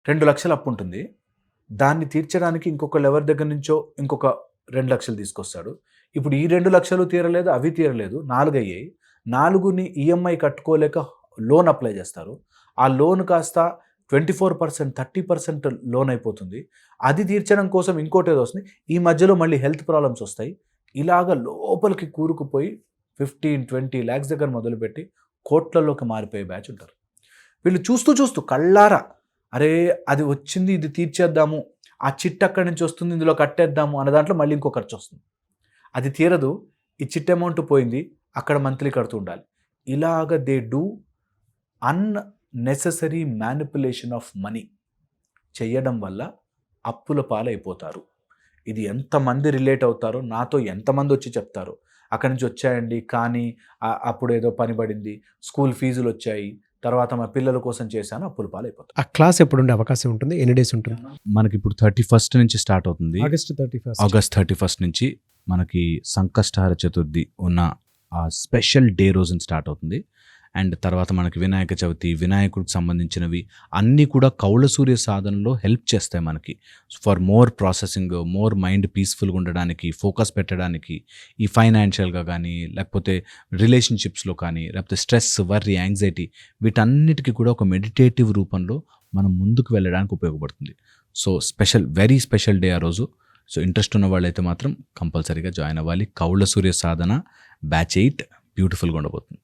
2 లక్షలు అప్పు ఉంటుంది. దాన్ని తీర్చడానికి ఇంకొకళ్ళు ఎవరి దగ్గర నుంచో ఇంకొక 2 లక్షలు తీసుకొస్తాడు. ఇప్పుడు ఈ 2 లక్షలు తీరలేదు, అవి తీరలేదు, 4 అయ్యాయి. 4ని ఈఎంఐ కట్టుకోలేక లోన్ అప్లై చేస్తారు. ఆ లోన్ కాస్త 24%, 30% లోన్ అయిపోతుంది. అది తీర్చడం కోసం ఇంకోటేదో వస్తుంది. ఈ మధ్యలో మళ్ళీ హెల్త్ ప్రాబ్లమ్స్ వస్తాయి. ఇలాగ లోపలికి కూరుకుపోయి 15-20 lakhs దగ్గర మొదలుపెట్టి కోట్లలోకి మారిపోయే బ్యాచ్ ఉంటారు. వీళ్ళు చూస్తూ కళ్ళారా అరే అది వచ్చింది, ఇది తీర్చేద్దాము, ఆ చిట్ అక్కడి నుంచి వస్తుంది, ఇందులో కట్టేద్దాము అన్న దాంట్లో మళ్ళీ ఇంకో ఖర్చు వస్తుంది. అది తీరదు, ఈ చిట్ అమౌంట్ పోయింది, అక్కడ మంత్లీ కడుతూ ఉండాలి. ఇలాగ they do unnecessary manipulation of money చేయడం వల్ల అప్పుల పాలైపోతారు. ఇది ఎంతమంది రిలేట్ అవుతారో, నాతో ఎంతమంది వచ్చి చెప్తారో అక్కడి నుంచి వచ్చాయండి, కానీ అప్పుడు ఏదో పని పడింది, స్కూల్ ఫీజులు వచ్చాయి, తర్వాత మా పిల్లల కోసం చేశాను, అప్పుల పాలైపోతారు. ఆ క్లాస్ ఎప్పుడు ఉండే అవకాశం ఉంటుంది? ఎన్ని డేస్ ఉంటుంది? మనకి ఇప్పుడు 31st నుంచి స్టార్ట్ అవుతుంది. ఆగస్ట్ 31st నుంచి మనకి సంకష్టహర చతుర్థి ఉన్న ఆ స్పెషల్ డే రోజున స్టార్ట్ అవుతుంది. అండ్ తర్వాత మనకి వినాయక చవితి, వినాయకుడికి సంబంధించినవి అన్నీ కూడా కౌళ సూర్య సాధనలో హెల్ప్ చేస్తాయి మనకి. For more processing, more mind పీస్ఫుల్గా ఉండడానికి, ఫోకస్ పెట్టడానికి, ఈ ఫైనాన్షియల్గా కానీ, లేకపోతే రిలేషన్షిప్స్లో కానీ, లేకపోతే స్ట్రెస్, వర్రీ, యాంగ్జైటీ, వీటన్నిటికీ కూడా ఒక మెడిటేటివ్ రూపంలో మనం ముందుకు వెళ్ళడానికి ఉపయోగపడుతుంది. సో వెరీ స్పెషల్ డే ఆ రోజు. సో ఇంట్రెస్ట్ ఉన్న వాళ్ళైతే మాత్రం కంపల్సరీగా జాయిన్ అవ్వాలి. కౌళ సూర్య సాధన బ్యాచ్ 8 బ్యూటిఫుల్గా ఉండబోతుంది.